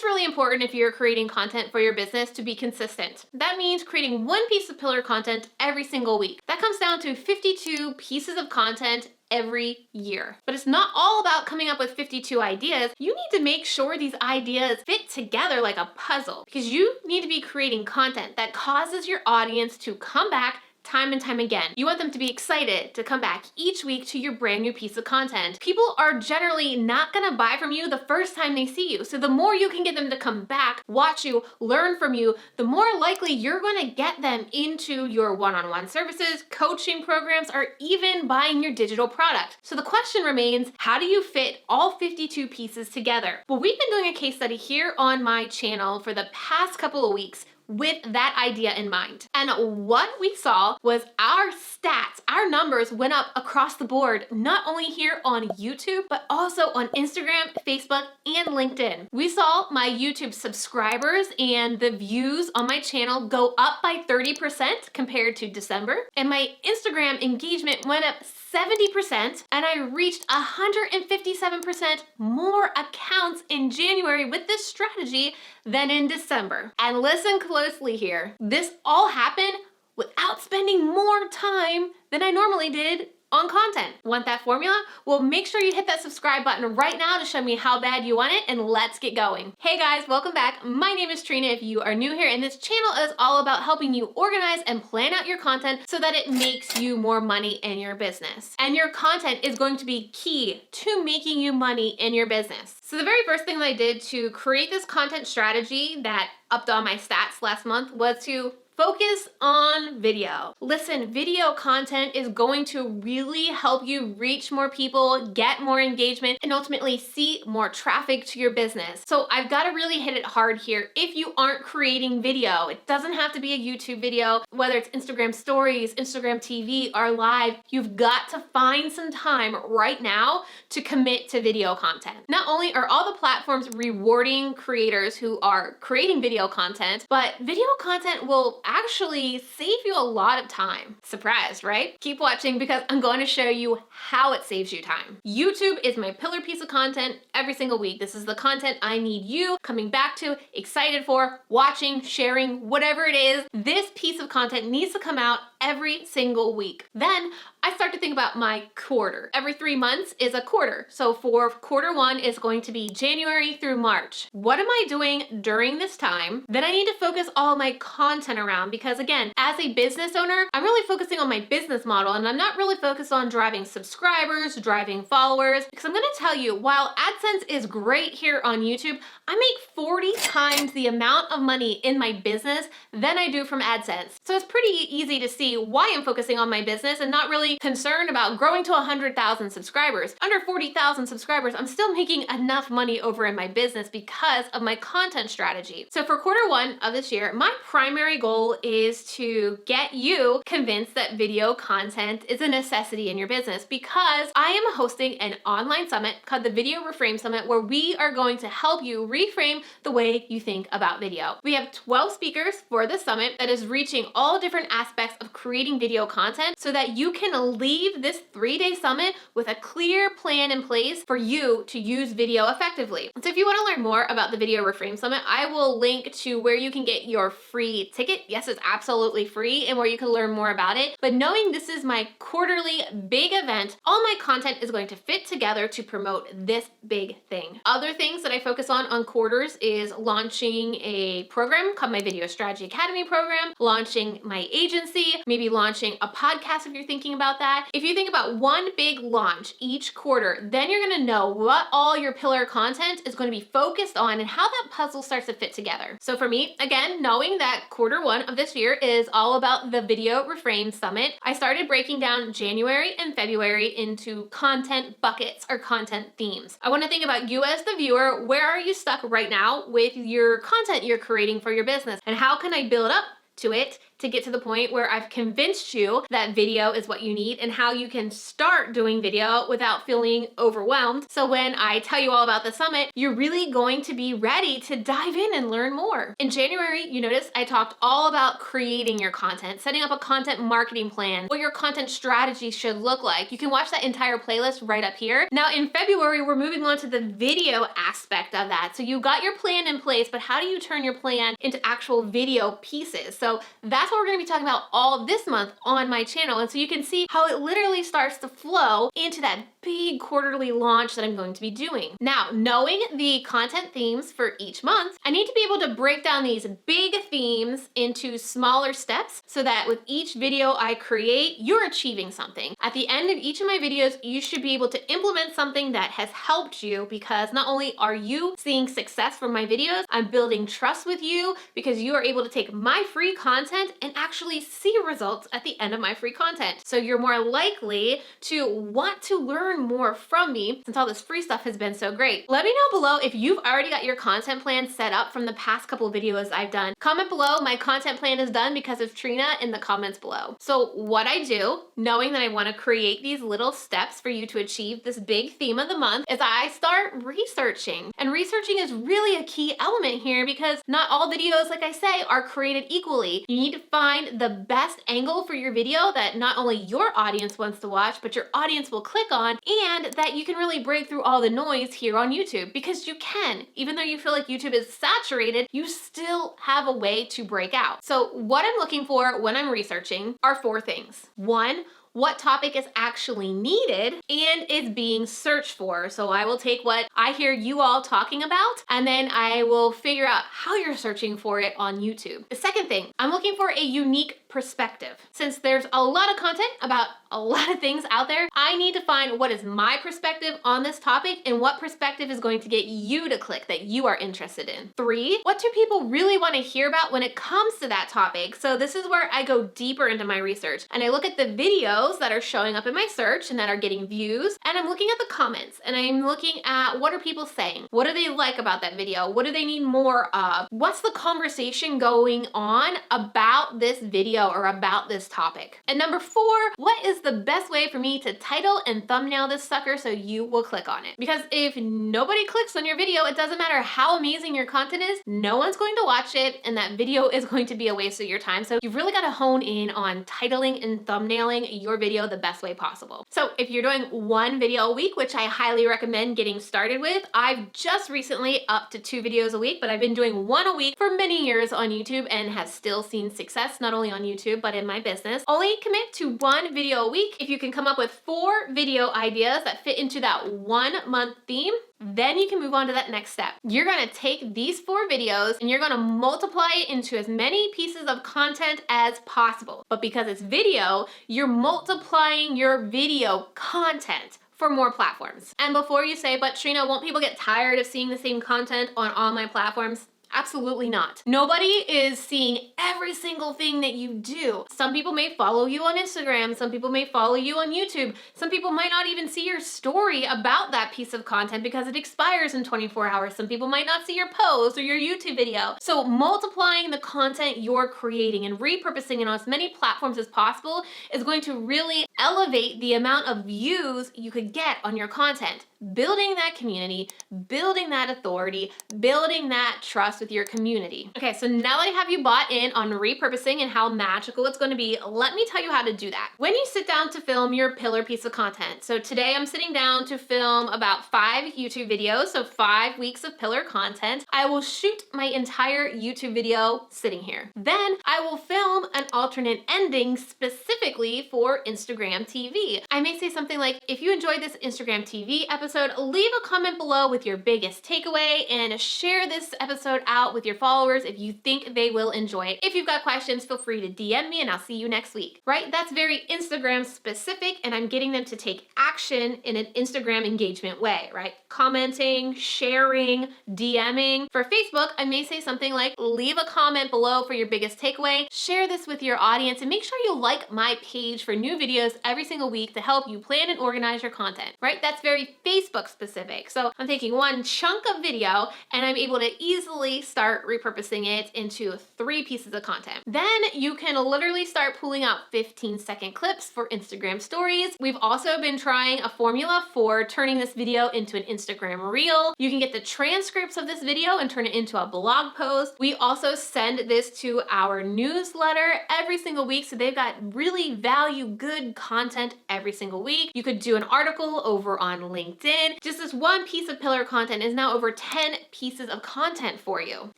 It's really important if you're creating content for your business to be consistent. That means creating one piece of pillar content every single week. That comes down to 52 pieces of content every year. But it's not all about coming up with 52 ideas. You need to make sure these ideas fit together like a puzzle, because you need to be creating content that causes your audience to come back time and time again. You want them to be excited to come back each week to your brand new piece of content. People are generally not gonna buy from you the first time they see you. So the more you can get them to come back, watch you, learn from you, the more likely you're gonna get them into your one-on-one services, coaching programs, or even buying your digital product. So the question remains, how do you fit all 52 pieces together? Well, we've been doing a case study here on my channel for the past couple of weeks with that idea in mind. And what we saw was our stats, our numbers went up across the board, not only here on YouTube, but also on Instagram, Facebook, and LinkedIn. We saw my YouTube subscribers and the views on my channel go up by 30% compared to December. And my Instagram engagement went up 70%, and I reached 157% more accounts in January with this strategy than in December. And listen closely here. This all happened without spending more time than I normally did on content. Want that formula? Well, make sure you hit that subscribe button right now to show me how bad you want it, and let's get going. Hey guys, welcome back. My name is Trina if you are new here, and this channel is all about helping you organize and plan out your content so that it makes you more money in your business. And your content is going to be key to making you money in your business. So the very first thing that I did to create this content strategy that upped all my stats last month was to focus on video. Listen, video content is going to really help you reach more people, get more engagement, and ultimately see more traffic to your business. So I've got to really hit it hard here. If you aren't creating video, it doesn't have to be a YouTube video, whether it's Instagram stories, Instagram TV, or live, you've got to find some time right now to commit to video content. Not only are all the platforms rewarding creators who are creating video content, but video content will actually save you a lot of time. Surprised, right? Keep watching because I'm going to show you how it saves you time. YouTube is my pillar piece of content every single week. This is the content I need you coming back to, excited for, watching, sharing, whatever it is. This piece of content needs to come out every single week. Then I start to think about my quarter. Every 3 months is a quarter. So for quarter one is going to be January through March. What am I doing during this time? Then I need to focus all my content around, because again, as a business owner, I'm really focusing on my business model, and I'm not really focused on driving subscribers, driving followers, because I'm gonna tell you, while AdSense is great here on YouTube, I make 40 times the amount of money in my business than I do from AdSense. So it's pretty easy to see why I'm focusing on my business and not really concerned about growing to 100,000 subscribers. Under 40,000 subscribers, I'm still making enough money over in my business because of my content strategy. So for quarter one of this year, my primary goal is to get you convinced that video content is a necessity in your business, because I am hosting an online summit called the Video Reframe Summit, where we are going to help you reframe the way you think about video. We have 12 speakers for the summit that is reaching all different aspects of creating video content so that you can leave this 3-day summit with a clear plan in place for you to use video effectively. So if you want to learn more about the Video Reframe Summit, I will link to where you can get your free ticket. Yes, it's absolutely free, and where you can learn more about it. But knowing this is my quarterly big event, all my content is going to fit together to promote this big thing. Other things that I focus on quarters is launching a program called my Video Strategy Academy program, launching my agency, maybe launching a podcast if you're thinking about that. If you think about one big launch each quarter, then you're gonna know what all your pillar content is going to be focused on and how that puzzle starts to fit together. So for me, again, knowing that quarter one of this year is all about the Video Reframe Summit, I started breaking down January and February into content buckets or content themes. I want to think about you as the viewer. Where are you stuck right now with your content you're creating for your business? And how can I build up to it to get to the point where I've convinced you that video is what you need and how you can start doing video without feeling overwhelmed. So when I tell you all about the summit, you're really going to be ready to dive in and learn more. In January, you notice I talked all about creating your content, setting up a content marketing plan, what your content strategy should look like. You can watch that entire playlist right up here. Now in February, we're moving on to the video aspect of that. So you got your plan in place, but how do you turn your plan into actual video pieces? So that's what we're gonna be talking about all this month on my channel. And so you can see how it literally starts to flow into that big quarterly launch that I'm going to be doing. Now, knowing the content themes for each month, I need to be able to break down these big themes into smaller steps so that with each video I create, you're achieving something. At the end of each of my videos, you should be able to implement something that has helped you, because not only are you seeing success from my videos, I'm building trust with you because you are able to take my free content and actually see results at the end of my free content. So you're more likely to want to learn more from me since all this free stuff has been so great. Let me know below if you've already got your content plan set up from the past couple videos I've done. Comment below, my content plan is done because of Trina, in the comments below. So what I do, knowing that I want to create these little steps for you to achieve this big theme of the month, is I start researching. And researching is really a key element here because not all videos, like I say, are created equally. You need to find the best angle for your video that not only your audience wants to watch, but your audience will click on, and that you can really break through all the noise here on YouTube, because you can. Even though you feel like YouTube is saturated, you still have a way to break out. So what I'm looking for when I'm researching are 4 things. 1, what topic is actually needed and is being searched for. So I will take what I hear you all talking about, and then I will figure out how you're searching for it on YouTube. The second thing, I'm looking for a unique perspective. Since there's a lot of content about a lot of things out there, I need to find what is my perspective on this topic and what perspective is going to get you to click that you are interested in. 3, what do people really want to hear about when it comes to that topic? So this is where I go deeper into my research and I look at the videos that are showing up in my search and that are getting views, and I'm looking at the comments and I'm looking at what are people saying? What do they like about that video? What do they need more of? What's the conversation going on about this video or about this topic? And number 4, what is the best way for me to title and thumbnail this sucker so you will click on it? Because if nobody clicks on your video, it doesn't matter how amazing your content is, no one's going to watch it, and that video is going to be a waste of your time. So you've really got to hone in on titling and thumbnailing your video the best way possible. So if you're doing 1 video a week, which I highly recommend getting started with, I've just recently upped to 2 videos a week, but I've been doing 1 a week for many years on YouTube and have still seen success, not only on YouTube, but in my business. Only commit to 1 video a week. If you can come up with 4 video ideas that fit into that 1 month theme, then you can move on to that next step. You're gonna take these 4 videos and you're gonna multiply it into as many pieces of content as possible. But because it's video, you're multiplying your video content for more platforms. And before you say, but Trina, won't people get tired of seeing the same content on all my platforms? Absolutely not. Nobody is seeing every single thing that you do. Some people may follow you on Instagram, some people may follow you on YouTube, some people might not even see your story about that piece of content because it expires in 24 hours. Some people might not see your post or your YouTube video. So multiplying the content you're creating and repurposing it on as many platforms as possible is going to really elevate the amount of views you could get on your content. Building that community, building that authority, building that trust with your community. Okay, so now that I have you bought in on repurposing and how magical it's going to be, let me tell you how to do that. When you sit down to film your pillar piece of content, so today I'm sitting down to film about 5 YouTube videos, so 5 weeks of pillar content, I will shoot my entire YouTube video sitting here. Then I will film an alternate ending specifically for Instagram TV. I may say something like, if you enjoyed this Instagram TV episode, leave a comment below with your biggest takeaway and share this episode out with your followers if you think they will enjoy it. If you've got questions, feel free to DM me and I'll see you next week. Right? That's very Instagram specific, and I'm getting them to take action in an Instagram engagement way, right? Commenting, sharing, DMing. For Facebook, I may say something like, leave a comment below for your biggest takeaway, share this with your audience, and make sure you like my page for new videos every single week to help you plan and organize your content, right? That's very Facebook Facebook specific. So I'm taking one chunk of video and I'm able to easily start repurposing it into 3 pieces of content. Then you can literally start pulling out 15-second clips for Instagram stories. We've also been trying a formula for turning this video into an Instagram reel. You can get the transcripts of this video and turn it into a blog post. We also send this to our newsletter every single week, so they've got really good content every single week. You could do an article over on LinkedIn. Just this one piece of pillar content is now over 10 pieces of content for you.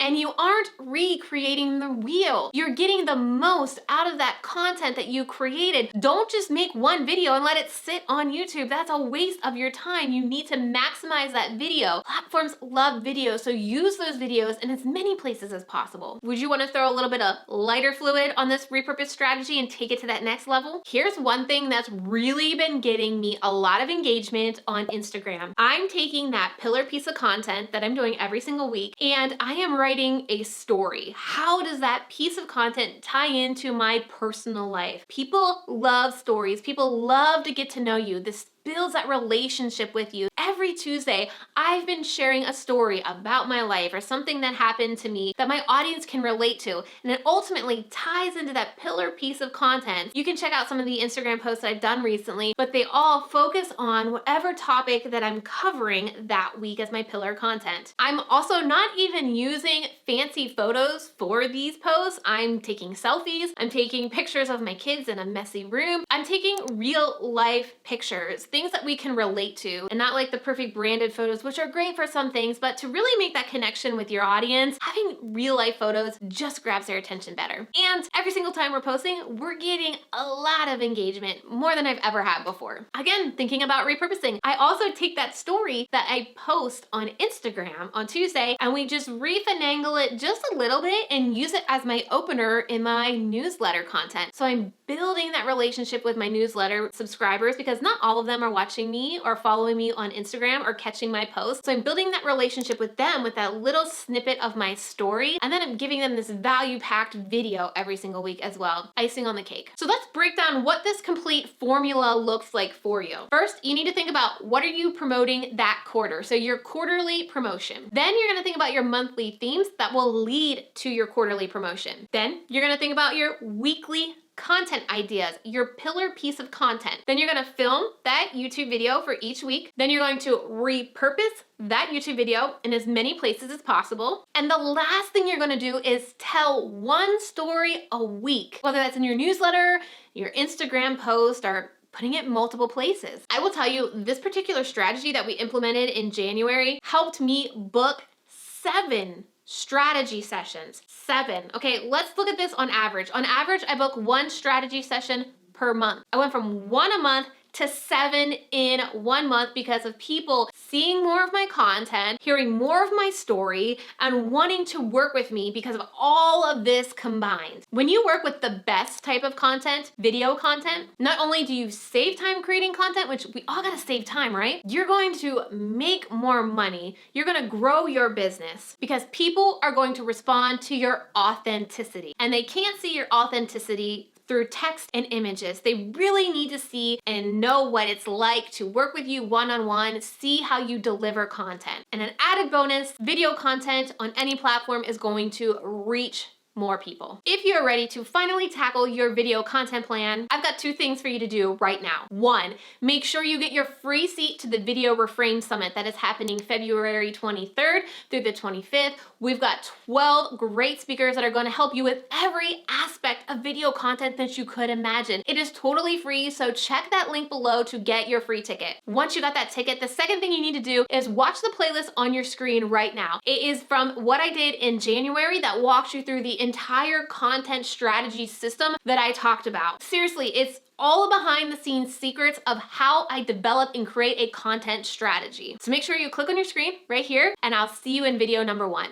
And you aren't recreating the wheel. You're getting the most out of that content that you created. Don't just make one video and let it sit on YouTube. That's a waste of your time. You need to maximize that video. Platforms love videos, so use those videos in as many places as possible. Would you want to throw a little bit of lighter fluid on this repurpose strategy and take it to that next level? Here's one thing that's really been getting me a lot of engagement on Instagram. I'm taking that pillar piece of content that I'm doing every single week and I am writing a story. How does that piece of content tie into my personal life? People love stories. People love to get to know you. This builds that relationship with you. Every Tuesday, I've been sharing a story about my life or something that happened to me that my audience can relate to, and it ultimately ties into that pillar piece of content. You can check out some of the Instagram posts I've done recently, but they all focus on whatever topic that I'm covering that week as my pillar content. I'm also not even using fancy photos for these posts. I'm taking selfies, I'm taking pictures of my kids in a messy room, I'm taking real life pictures, things that we can relate to, and not like the perfect branded photos, which are great for some things, but to really make that connection with your audience, having real life photos just grabs their attention better. And every single time we're posting, we're getting a lot of engagement, more than I've ever had before. Again, thinking about repurposing, I also take that story that I post on Instagram on Tuesday, and we just refinagle it just a little bit and use it as my opener in my newsletter content. So I'm building that relationship with my newsletter subscribers, because not all of them are watching me or following me on Instagram or catching my posts. So I'm building that relationship with them with that little snippet of my story, and then I'm giving them this value-packed video every single week as well. Icing on the cake. So let's break down what this complete formula looks like for you. First, you need to think about what are you promoting that quarter. So your quarterly promotion. Then you're gonna think about your monthly themes that will lead to your quarterly promotion. Then you're gonna think about your weekly content ideas, your pillar piece of content. Then you're gonna film that YouTube video for each week. Then you're going to repurpose that YouTube video in as many places as possible. And the last thing you're gonna do is tell one story a week, whether that's in your newsletter, your Instagram post, or putting it in multiple places. I will tell you, this particular strategy that we implemented in January helped me book 7 strategy sessions. 7. Okay, let's look at this on average. On average, I book 1 strategy session per month. I went from 1 a month to 7 in 1 month because of people seeing more of my content, hearing more of my story, and wanting to work with me because of all of this combined. When you work with the best type of content, video content, not only do you save time creating content, which we all gotta save time, right? You're going to make more money. You're gonna grow your business because people are going to respond to your authenticity, and they can't see your authenticity through text and images. They really need to see and know what it's like to work with you one-on-one, see how you deliver content. And an added bonus, video content on any platform is going to reach more people. If you're ready to finally tackle your video content plan, I've got 2 things for you to do right now. 1, make sure you get your free seat to the Video Reframe Summit that is happening February 23rd through the 25th. We've got 12 great speakers that are going to help you with every aspect of video content that you could imagine. It is totally free, so check that link below to get your free ticket. Once you got that ticket, the second thing you need to do is watch the playlist on your screen right now. It is from what I did in January that walks you through the entire content strategy system that I talked about. Seriously, it's all behind the scenes secrets of how I develop and create a content strategy. So make sure you click on your screen right here, and I'll see you in video number 1.